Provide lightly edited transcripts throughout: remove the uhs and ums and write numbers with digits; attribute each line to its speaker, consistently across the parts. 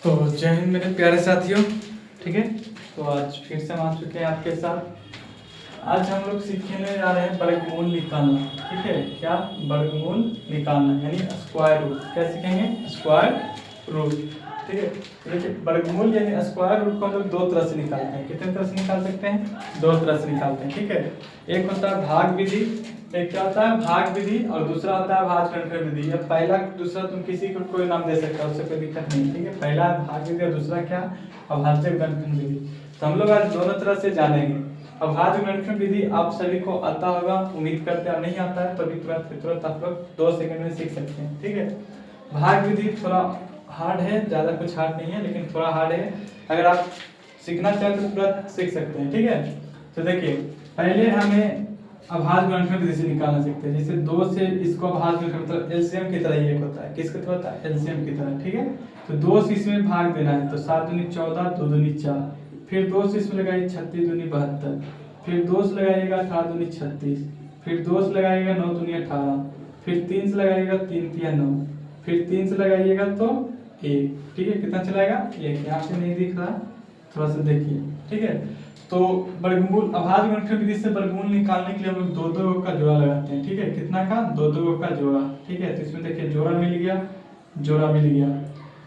Speaker 1: तो जय हिंद मेरे प्यारे साथियों। ठीक है, तो आज फिर से हम आ चुके हैं आपके साथ। आज हम लोग सीखने जा रहे हैं वर्गमूल निकालना। ठीक है, क्या वर्गमूल निकालना यानी स्क्वायर रूट। क्या सीखेंगे? Square root. ठीक है, तो देखिए वर्गमूल यानी स्क्वायर रूट को हम लोग दो तरह से निकालते हैं। कितने तरह से निकाल सकते हैं? दो तरह से निकालते हैं। ठीक है, एक होता है भाग विधि, एक क्या होता है भाग विधि, और दूसरा होता है भाज्य विधि। या पहला दूसरा तुम किसी को कोई नाम दे सकते हो, उससे कोई दिक्कत नहीं। ठीक है, पहला भाग विधि और दूसरा क्या अभाज्य विधि। तो हम लोग आज दोनों तरह से जानेंगे। अभाज्य गुणनखंड विधि आप सभी को आता होगा, उम्मीद करते हैं। नहीं आता है तो भी तुरंत आप लोग 2 सेकंड में सीख सकते हैं। ठीक है, भाग विधि थोड़ा हार्ड है, ज्यादा कुछ हार्ड नहीं है, लेकिन थोड़ा हार्ड है। अगर आप सीखना चाहें तो तुरंत सीख सकते हैं। ठीक है, तो देखिए पहले हमें अभाज्य गुणनखंड विधि से निकालना सीखते हैं। जैसे 2 से इसको अभाज्य गुणनखंड मतलब एलसीएम की तरह ही एक होता है। किसकी तरह होता है? एलसीएम की तरह। ठीक है, तो 2 से इसमें भाग देना है, तो 7 दूनी 14, 2 दूनी 4, फिर 2 से इसमें लगाइए 36 दूनी 72, फिर 2 से लगाइएगा 18 दूनी 36, फिर 2 से लगाइएगा 9 दूनी 18, फिर 3 से लगाइएगा 3 तिया 9, फिर 3 से लगाइएगा तो 1। ठीक है, कितना चलाएगा? 1। यहाँ से नहीं दिख रहा, थोड़ा सा देखिए। ठीक है, तो वर्गमूल अभाज्य गुणनखंड विधि से वर्गमूल निकालने के लिए हम लोग 2-2 का जोड़ा लगाते हैं। ठीक है, कितना का? 2-2 का जोड़ा। ठीक है, तो इसमें देखिए जोड़ा मिल गया, जोड़ा मिल गया।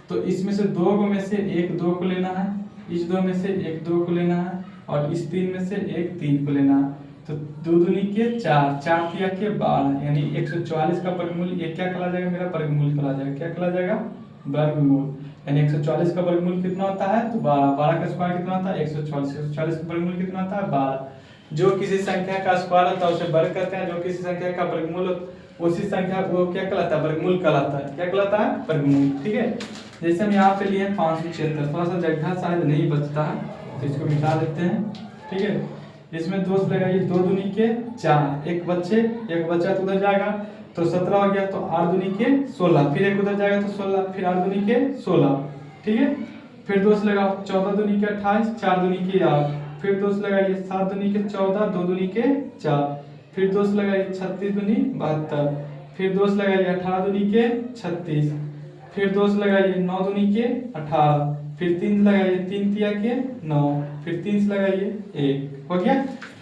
Speaker 1: तो इसमें से 2 में से 1 2 को लेना है, इस 2 में से 1 2 को लेना है, और इस 3 में से 1 3 को लेना है। तो 2 दूनी के 4, 4 तिया के 12, यानी 144 का वर्गमूल ये क्या कहला जाएगा? मेरा वर्गमूल कहला जाएगा। क्या कहला जाएगा? वर्गमूल। यानी 144 का वर्गमूल कितना होता है? तो 12। 12 का स्क्वायर कितना होता है? 144। 144 का वर्गमूल कितना होता है? 12। जो किसी संख्या का स्क्वायर होता है उसे वर्ग कहते हैं, जो किसी संख्या का वर्गमूल उसी संख्या को क्या कहलाता है? वर्गमूल कहलाता है। क्या कहलाता है? वर्गमूल। ठीक है, जैसे हम यहाँ पे लिए 576, थोड़ा सा जगह शायद नहीं बचता है तो इसको मिटा देते हैं। ठीक है, इसमें 2 से लगाइए, 2 दूनी के 4, एक बच्चा तो उधर जाएगा तो 17 हो गया, तो 8 दूनी के 16, फिर एक उधर जाएगा तो 16, फिर 8 दूनी के 16। ठीक है, फिर 2 से लगाओ 14 दूनी के 28, 4 दूनी के 8, फिर 2 से लगाइए 7 दूनी के 14, 2 दूनी के 4, फिर 2 से लगाइए 36 दूनी 72, फिर 2 से लगाइए 18 दूनी के 36, फिर 2 से लगाइए 9 दूनी के 18, फिर 3 से लगाइए 3 तिया के 9, फिर 3 से लगाइए 1। हो गया।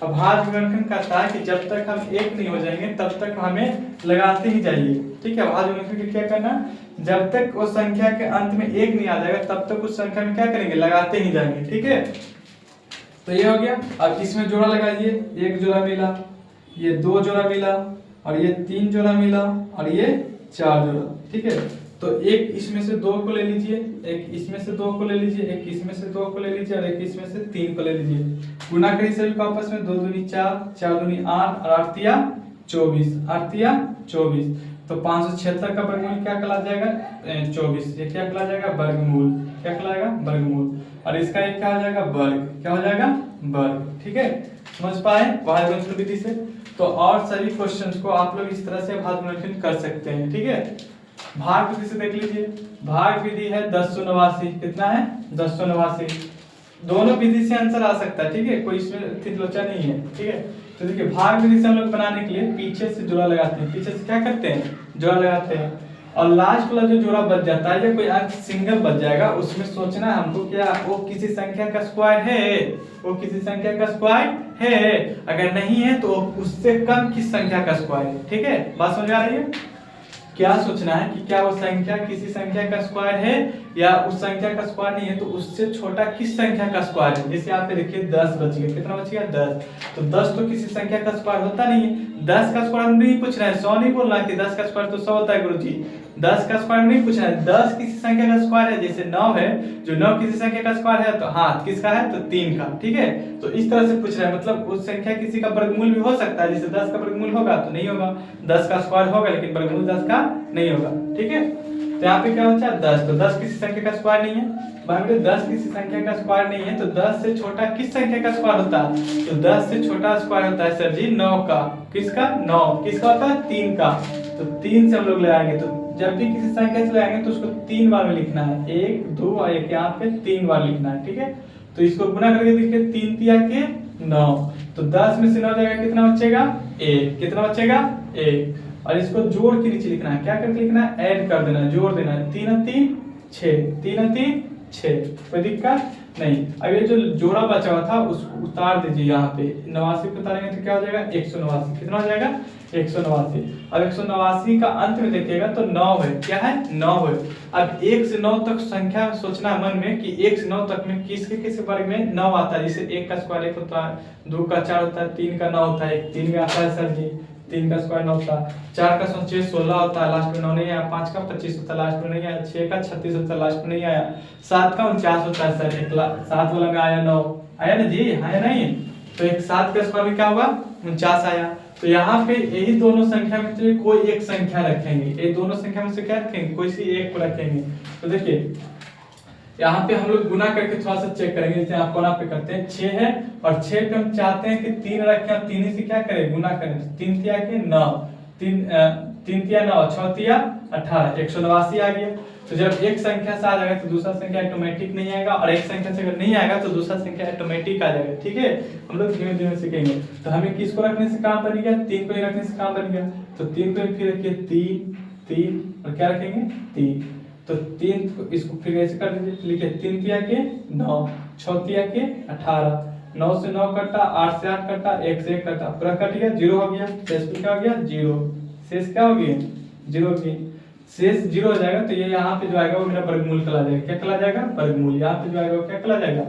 Speaker 1: अब भाज्य गुणनखंड कहता है कि जब तक हम 1 नहीं हो जाएंगे तब तक हमें लगाते ही जाइए। ठीक है, भाज्य गुणनखंड के क्या करना? जब तक उस संख्या के अंत में 1 नहीं आ जाएगा तब तक उस संख्या में क्या करेंगे? लगाते ही जाएंगे। ठीक है, तो ये हो गया। अब इसमें जोड़ा लगाइए, 1 जोड़ा मिला, ये 2 जोड़ा मिला, और ये 3 जोड़ा मिला, और ये 4 जोड़ा। ठीक है, तो एक इसमें से 2 को ले लीजिए, एक इसमें से 2 को ले लीजिए, एक इसमें से 2 को ले लीजिए, और एक इसमें से 3 को ले लीजिए। गुना करिए सभी को आपस में, 2 दूनी 4, 4 दूनी 8, और 8 तिया 24, 8 तिया 24। तो 576 का वर्गमूल क्या कहला जाएगा? 24। ये क्या कहला जाएगा? वर्गमूल। क्या कहलाएगा? वर्गमूल। और इसका एक क्या हो जाएगा? वर्ग। क्या हो जाएगा? वर्ग। ठीक है, समझ पाए भाज्य गुणनखंड विधि से? तो और सभी क्वेश्चंस को आप लोग इस तरह से भाज्य गुणनखंड कर सकते हैं। ठीक है, भाग विधि से देख लीजिए। भाग विधि है 1089। कितना है? 1089। दोनों विधि से आंसर आ सकता है। ठीक है, कोई इसमें तितलोचा नहीं है। ठीक है, तो देखिए भाग विधि से हम लोग बनाने के लिए पीछे से जोड़ा लगाते हैं। पीछे से क्या करते हैं? जोड़ा लगाते हैं, और लास्ट वाला जो जोड़ा बच जाता है या कोई अंक सिंगल बच जाएगा उसमें सोचना है हमको क्या वो किसी संख्या का स्क्वायर है? वो किसी संख्या का स्क्वायर है? अगर नहीं है तो उससे कम किस संख्या का स्क्वायर है? ठीक है, बात समझ आ रही है? क्या सोचना है कि क्या वो संख्या किसी संख्या का स्क्वायर है या उस संख्या का स्क्वायर नहीं है तो उससे छोटा किस संख्या का स्क्वायर है? जैसे यहाँ पे देखिए 10 बच गया। कितना बच गया? 10। तो 10 तो किसी संख्या का स्क्वायर होता नहीं है। 10 का स्क्वायर नहीं पूछ रहा है, 100 नहीं बोल रहा कि 10 का स्क्वायर तो 100 होता है गुरुजी। 10 का स्क्वायर नहीं पूछ रहा है, 10 किसी संख्या का स्क्वायर है। जैसे 9 है, जो 9 किसी संख्या का स्क्वायर है तो हाँ किसका है? तो 3 का। ठीक है, तो इस तरह से पूछ रहा है, मतलब उस संख्या किसी का वर्गमूल भी हो सकता है। जैसे 10 का वर्गमूल होगा तो नहीं होगा, 10 का स्क्वायर होगा लेकिन वर्गमूल 10 का नहीं होगा। ठीक है, तो यहाँ पे क्या होता है? 10। तो 10 किसी संख्या का स्क्वायर नहीं है। बाकी 10 किसी संख्या का स्क्वायर नहीं है तो 10 से छोटा किस संख्या का स्क्वायर होता है? तो 10 से छोटा स्क्वायर होता है सर जी 9 का। किसका? 9। किसका होता है? 3 का। तो 3 से हम लोग लगाएंगे, तो जब भी किसी संख्या से लगाएंगे तो उसको 3 बार में लिखना है। 1 2 और 1 यहाँ पे 3 बार लिखना है। ठीक है, तो इसको गुना करके देखिए 3 तिया के 9, तो 10 में से 9 जाएगा, कितना बचेगा? 1। कितना बचेगा? 1। और इसको जोड़ के नीचे लिखना है। क्या करके लिखना है? ऐड कर देना है, जोड़ देना है। 3 और 3 6, 3 और 3 6। कोई दिक्कत नहीं। अब ये जो जोड़ा बचा हुआ था उसको उतार दीजिए यहाँ पे, 89 को उतारेंगे तो क्या हो जाएगा 189। कितना हो जाएगा 189। अब 189 का अंत में देखिएगा तो 9 है, क्या है 9 है। अब 1 से 9 तक संख्या सोचना है मन में कि 1 से 9 तक में किसके किस वर्ग में 9 आता है। जैसे 1 का स्क्वायर 1 होता है, 2 का 4 होता है, 3 का 9 होता है, 3 में आता है सर जी 3 का स्क्वायर 9 होता है, 4 का 16 होता है, लास्ट में 9 नहीं आया, 5 का 25 होता है, लास्ट में नहीं आया, 6 का 36 होता है, लास्ट में नहीं आया, 7 का 49 होता है सर, 7 वाला में आया 9 आया ना जी, आया नहीं। तो एक 7 का स्क्वायर में क्या होगा 49 आया। तो यहाँ पे यही दोनों संख्या में से कोई एक संख्या रखेंगे, ये दोनों संख्या में से क्या रखेंगे कोई सी एक को रखेंगे। तो देखिए यहाँ पे हम लोग गुना करके थोड़ा सा चेक करेंगे, जैसे आप कोना पे करते हैं 6 है और 6 पे हम चाहते हैं कि 3 रखें और 3 ही से क्या करें गुना करें। 3 तिया के 9, 3 तिया 9, 6 तिया 18, 189 आ गया। तो जब एक संख्या से आ जाएगा तो दूसरा संख्या ऑटोमेटिक नहीं आएगा, और एक संख्या से अगर नहीं आएगा तो दूसरा संख्या ऑटोमेटिक आ जाएगा। ठीक है, हम लोग धीमे धीमे सीखेंगे। तो हमें किसको रखने से काम बन गया 3 को ही रखने से काम बन गया। तो 3 को फिर रखिए 3 3 और क्या रखेंगे 3। तो 3 को इसको फिर ऐसे कर दीजिए, लिखिए 3 तिया के 9, 6 तिया के 18, 9 से 9 कटा, 8 से 8 कटा, 1 से 1 कटा, पूरा कट गया, 0 हो गया। शेष क्या हो गया 0, शेष क्या हो गया 0 की शेष 0 हो जाएगा। तो ये यहाँ पे जो आएगा वो मेरा वर्गमूल कहला जाएगा। क्या कहला जाएगा वर्गमूल। यहाँ पे जो आएगा वो क्या कहला जाएगा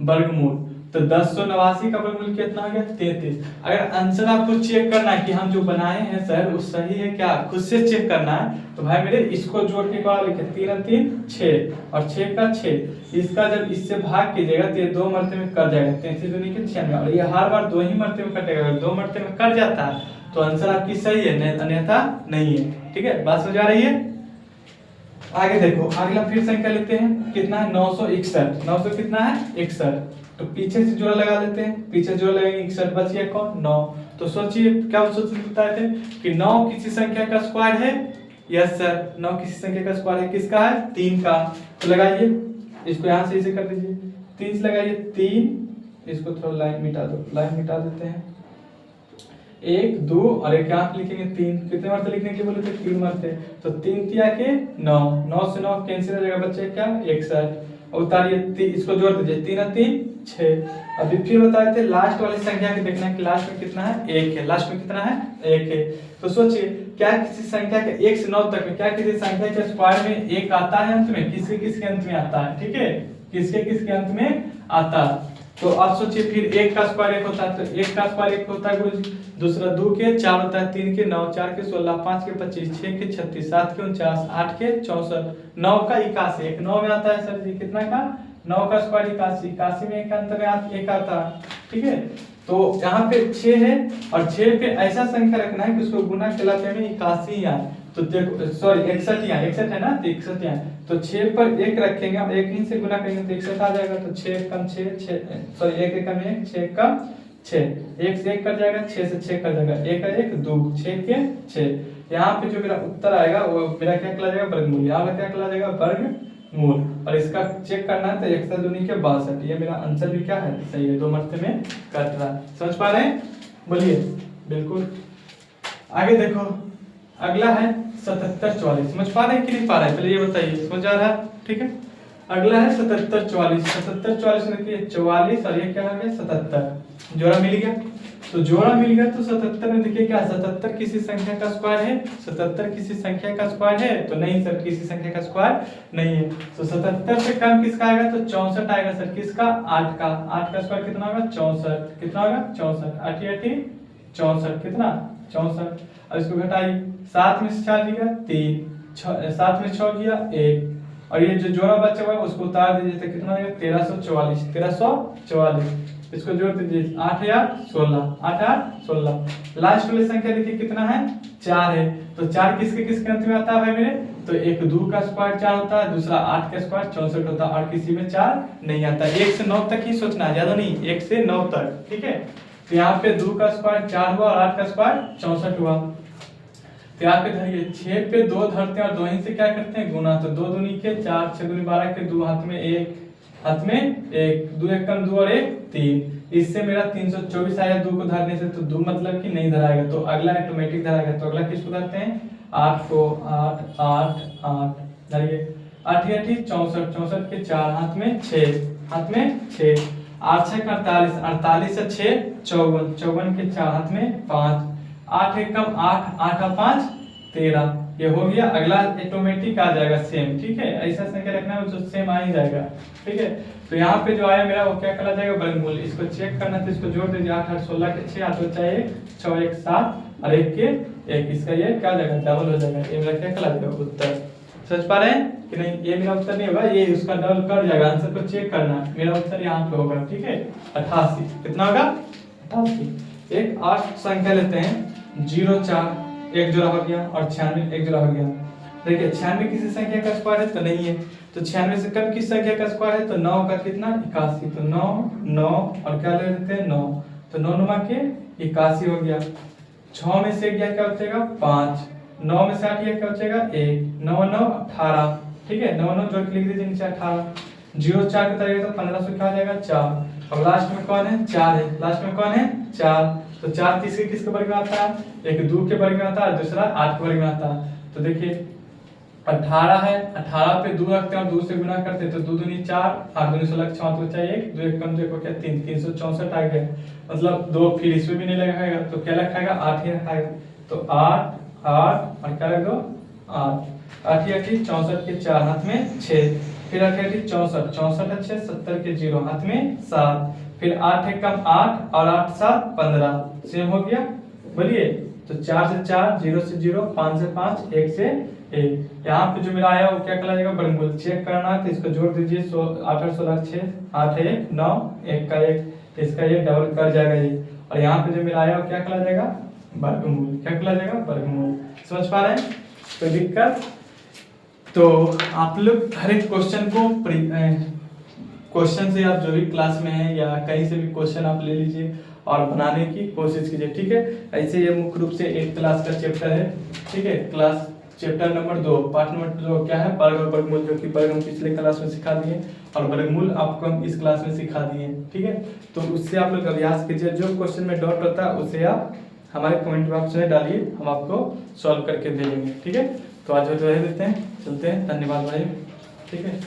Speaker 1: वर्गमूल। तो 1089 का वर्गमूल कितना हो गया 33। अगर आंसर आपको चेक करना है कि हम जो बनाए हैं सर वो सही है क्या, खुद से चेक करना है, तो भाई मेरे इसको जोड़ के क्या लिखे 3 3 6 और 6 का 6, इसका जब इससे भाग कीजिएगा तो ये 2 मरते में कट जाएगा, 33 दूनी के 96, और ये हर बार 2 ही मरते में कटेगा। अगर 2 मरते में कट जाता है तो आंसर आपकी सही है, अन्यथा नहीं है। ठीक है, बात समझ आ रही है। आगे देखो, अगला फिर संख्या लेते हैं, कितना है 961। 900 कितना है 61। तो पीछे से जोड़ा लगा लेते हैं, पीछे जोड़ा लगाएंगे 61, बच गया कौन 9। तो सोचिए क्या बताए थे कि 9 किसी संख्या का स्क्वायर है। यस सर, 9 किसी संख्या का स्क्वायर है, किसका है 3 का। तो लगाइए, इसको यहाँ से इसे कर दीजिए, 3 से लगाइए 3, इसको थोड़ा लाइन मिटा दो, लाइन मिटा देते हैं, 1 2 और एक यहाँ लिखेंगे 3। कितने मरते लिखने के बोले थे 3 मरते। तो 3 तिया के 9, 9 से 9 कैंसिल हो जाएगा, बच्चे क्या 61। और उतारिए, इसको जोड़ दीजिए, 3 3 6। अभी फिर बताए थे लास्ट वाली संख्या के देखना है कि लास्ट में कितना है 1 है, लास्ट में कितना है 1 है। तो सोचिए क्या किसी संख्या के 1 से 9 तक में क्या किसी संख्या के स्क्वायर में 1 आता है अंत में, किसके किसके अंत में आता है। ठीक है, किसके किसके अंत में आता है। तो आप सोचिए फिर 1 का स्क्वायर 1 होता है, तो 1 का स्क्वायर 1 होता है गुरुजी, दूसरा 2 के 4 होता है, 3 के 9, 4 के 16, 5 के 25, 6 के 36, 7 के 49, 8 के 64, 9 का 81, एक 9 में आता है सर जी, कितना का 9 का स्क्वायर 81, 81 में एक अंतर में 1 आता है। ठीक है, तो यहाँ पे 6 है और 6 पे ऐसा संख्या रखना है कि उसको गुना खिलाते में 81 आए। तो देखो सॉरी 61 यहाँ 61 है ना, तो 61 यहाँ, तो 6 पर 1 रखेंगे और 1 ही से गुना करेंगे तो 61 आ जाएगा। तो 6 कम 6 सॉरी 1 कम 1 6 कम 6, 1 से 1 कट जाएगा, 6 से 6 कट जाएगा, 1 का 1 2, 6 के 6। यहाँ पे जो मेरा उत्तर आएगा वो मेरा क्या कहला जाएगा वर्गमूल, यहाँ पे क्या कहला जाएगा वर्गमूल। और इसका चेक करना है तो 61 दूनी के 62, ये मेरा आंसर भी क्या है सही है, 2 मरते में कट रहा है। समझ पा रहे हैं, बोलिए बिल्कुल। आगे देखो, अगला है 77 44। समझ पा रहे हैं कि नहीं पा रहे हैं, पहले ये बताइए समझ आ रहा है। ठीक है, अगला है 77 44। 77 44 में देखिए 44 और ये क्या हो गया 77, जोड़ा मिल गया। तो जोड़ा मिल गया तो 77 में देखिए क्या 77 किसी संख्या का स्क्वायर है, 77 किसी संख्या का स्क्वायर है तो नहीं सर, किसी संख्या का स्क्वायर नहीं है। तो 77 से कम किसका आएगा तो 64 आएगा सर, किसका 8 का। 8 का स्क्वायर कितना होगा 64, कितना होगा 64, 8 8 64, कितना 64। अब इसको घटाइए, 7 में से 4 गया 3, 7 में 6 गया 1, और ये जो जोड़ा बचा हुआ है उसको उतार दीजिए तो कितना आएगा 1344, 1344। इसको जोड़ दीजिए 8 या 16, 8 8 16। लास्ट वाली संख्या देखिए कितना है 4 है। तो 4 किसके किसके अंत में आता है भाई मेरे, तो एक 2 का स्क्वायर 4 होता है, दूसरा 8 का स्क्वायर 64 होता है, और किसी में 4 नहीं आता। 1 से 9 तक ही सोचना है, ज्यादा नहीं, 1 से 9 तक। ठीक है, तो यहाँ पे 2 का स्क्वायर 4 हुआ और 8 का स्क्वायर 64 हुआ। तो यहाँ पे धरिए 6 पे 2 धरते हैं और 2 ही से क्या करते हैं गुना, तो 2 दूनी के 4, 6 दूनी 12 के 2, हाथ में 1, हाथ में 1, 2 1 कम 2 और 1 3। इससे मेरा 324 आया 2 को धरने से, तो 2 मतलब कि नहीं धराएगा, तो अगला ऑटोमेटिक धराएगा। तो अगला किसको धरते हैं 8 को, 8 8 8 धरिए। 8 8 64, 64 के 4 हाथ में 6, हाथ में 6, 8 6 48, 48 से 6 54, 54 के 4 हाथ में 5, 8 1 कम 8, 8 और 5 13, ये हो गया। अगला ऑटोमेटिक आ जाएगा सेम, ठीक है, ऐसा संख्या रखना है जो सेम आ ही जाएगा, ठीक है। तो यहाँ पे जो आया मेरा वो क्या कहा जाएगा, वर्गमूल। इसको चेक करना तो इसको जोड़ दीजिए, 8 8 16 के 6, 8 बचा 1, 6 1 7 और 1 के 1, इसका ये क्या हो जाएगा, डबल हो जाएगा। ये मेरा क्या कहलाएगा, उत्तर। समझ पा रहे हैं कि नहीं? ये मेरा उत्तर नहीं होगा, ये उसका डबल कर जाएगा। आंसर को चेक करना, मेरा उत्तर यहाँ पे होगा, ठीक है, 88। कितना होगा, 88। एक 8 संख्या लेते हैं, 0 4 एक जोड़ा हो गया और 96 एक जोड़ा हो गया। देखिए 96 किसी संख्या का स्क्वायर है तो नहीं है, तो 96 से कम किस संख्या का स्क्वायर है, तो 9 का कितना, 81, तो 9 9 और क्या ले लेते हैं 9, तो 9 9 के 81 हो गया। 6 में से गया क्या बचेगा, 5, 9 में से 8 गया क्या बचेगा, 1, 9 9 18, ठीक है, 9 9 जोड़ के लिख दीजिए नीचे 18। 0 4 की तरह तो 15 से क्या आ जाएगा, 4, और लास्ट में कौन है, 4 है, लास्ट में कौन है, 4, तो 4 तीसरे किसके वर्ग में आता है, एक 2 के वर्ग में आता है, दूसरा 8 के वर्ग में आता है। तो देखिए 18 है, 18 पे 2 रखते हैं और 2 से गुना करते हैं, तो 2 दूनी 4, 8 दूनी 16, 6 तो बचा 1, 2 1 कम देखो क्या 3, 364 आ गया। मतलब 2 फिर इसमें भी नहीं लगाएगा, तो क्या लिखाएगा, 8 ही रखाएगा। तो 8 8 और क्या रख दो, 8 8 8 64 के 4 हाथ में 6, फिर 8 8 64, 64 अच्छे 70 के 0 हाथ में 7, फिर 8 1 कम 8 और 8 7 15, सेम हो गया। बोलिए, तो 4 से 4, 0 से 0, 5 से 5, 1 से 1। यहाँ पे जो मेरा आया वो क्या कहलाएगा, वर्गमूल। चेक करना है तो इसको जोड़ दीजिए, 8 8 16 6, 8 1 9, 1 का 1, इसका ये डबल कर जाएगा ये, और यहाँ पे जो मेरा आया वो क्या कहला जाएगा, वर्गमूल। क्या कहला जाएगा, वर्गमूल। समझ पा रहे हैं, कोई दिक्कत? तो आप लोग हर एक क्वेश्चन को क्वेश्चन से आप जो भी क्लास में है या कहीं से भी क्वेश्चन आप ले लीजिए और बनाने की कोशिश कीजिए, ठीक है। ऐसे ये मुख्य रूप से 8th क्लास का चैप्टर है, ठीक है। Class chapter number 2 part number 2 क्या है, वर्ग और वर्गमूल, जो कि वर्ग हम पिछले क्लास में सिखा दिए और वर्गमूल आपको हम इस क्लास में सिखा दिए, ठीक है। तो उससे आप लोग अभ्यास कीजिए, जो क्वेश्चन में डाउट होता है उसे आप हमारे कमेंट बॉक्स में डालिए, हम आपको सॉल्व करके दे देंगे, ठीक है। तो आज जो देते हैं, चलते हैं, धन्यवाद भाई, ठीक है।